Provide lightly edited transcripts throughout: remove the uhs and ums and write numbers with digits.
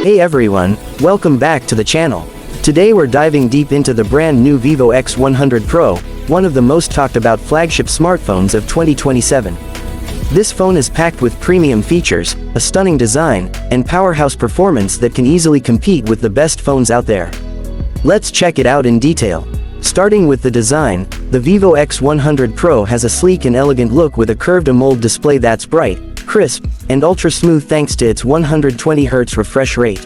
Hey everyone, welcome back to the channel. Today we're diving deep into the brand new Vivo X100 Pro, one of the most talked about flagship smartphones of 2027. This phone is packed with premium features, a stunning design, and powerhouse performance that can easily compete with the best phones out there. Let's check it out in detail. Starting with the design, the Vivo X100 Pro has a sleek and elegant look with a curved AMOLED display that's bright, crisp, and ultra-smooth thanks to its 120Hz refresh rate.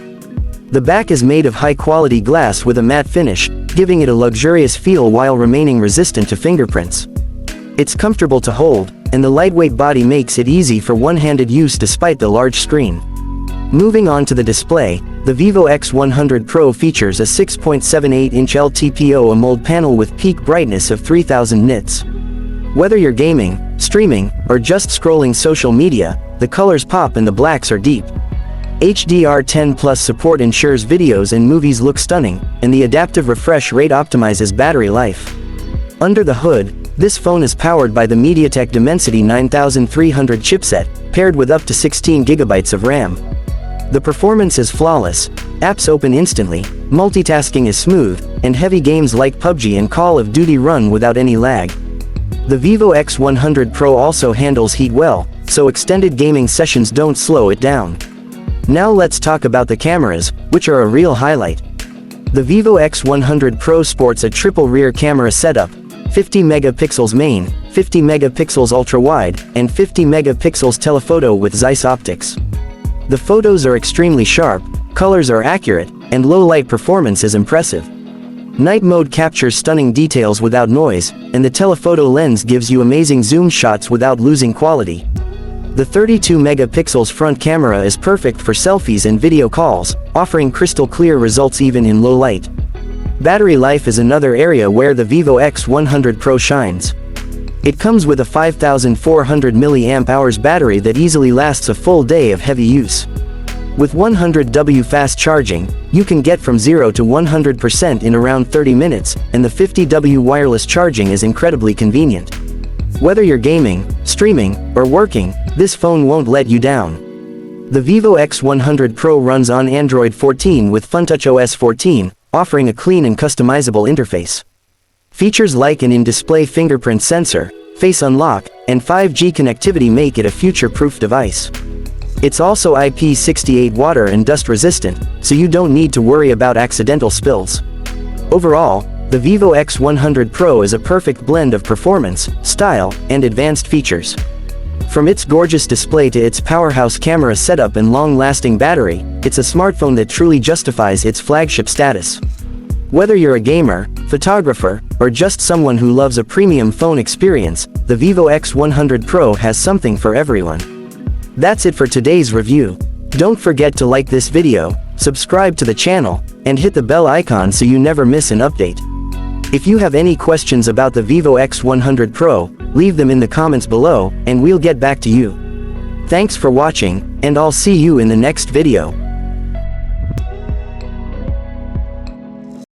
The back is made of high-quality glass with a matte finish, giving it a luxurious feel while remaining resistant to fingerprints. It's comfortable to hold, and the lightweight body makes it easy for one-handed use despite the large screen. Moving on to the display, the Vivo X100 Pro features a 6.78-inch LTPO AMOLED panel with peak brightness of 3000 nits. Whether you're gaming, streaming, or just scrolling social media, the colors pop and the blacks are deep. HDR10+ support ensures videos and movies look stunning, and the adaptive refresh rate optimizes battery life. Under the hood, this phone is powered by the MediaTek Dimensity 9300 chipset, paired with up to 16 GB of RAM. The performance is flawless, apps open instantly, multitasking is smooth, and heavy games like PUBG and Call of Duty run without any lag. The Vivo X100 Pro also handles heat well, so extended gaming sessions don't slow it down. Now let's talk about the cameras, which are a real highlight. The Vivo X100 Pro sports a triple rear camera setup, 50 megapixels main, 50 megapixels ultra-wide, and 50 megapixels telephoto with Zeiss optics. The photos are extremely sharp, colors are accurate, and low-light performance is impressive. Night mode captures stunning details without noise, and the telephoto lens gives you amazing zoom shots without losing quality. The 32 megapixels front camera is perfect for selfies and video calls, offering crystal clear results even in low light. Battery life is another area where the Vivo X100 Pro shines. It comes with a 5400 mAh battery that easily lasts a full day of heavy use. With 100W fast charging, you can get from 0 to 100% in around 30 minutes, and the 50W wireless charging is incredibly convenient. Whether you're gaming, streaming, or working, this phone won't let you down. The Vivo X100 Pro runs on Android 14 with FunTouchOS 14, offering a clean and customizable interface. Features like an in-display fingerprint sensor, face unlock, and 5G connectivity make it a future-proof device. It's also IP68 water and dust resistant, so you don't need to worry about accidental spills. Overall, the Vivo X100 Pro is a perfect blend of performance, style, and advanced features. From its gorgeous display to its powerhouse camera setup and long-lasting battery, it's a smartphone that truly justifies its flagship status. Whether you're a gamer, photographer, or just someone who loves a premium phone experience, the Vivo X100 Pro has something for everyone. That's it for today's review. Don't forget to like this video, subscribe to the channel, and hit the bell icon so you never miss an update. If you have any questions about the Vivo X100 Pro, leave them in the comments below, and we'll get back to you. Thanks for watching, and I'll see you in the next video.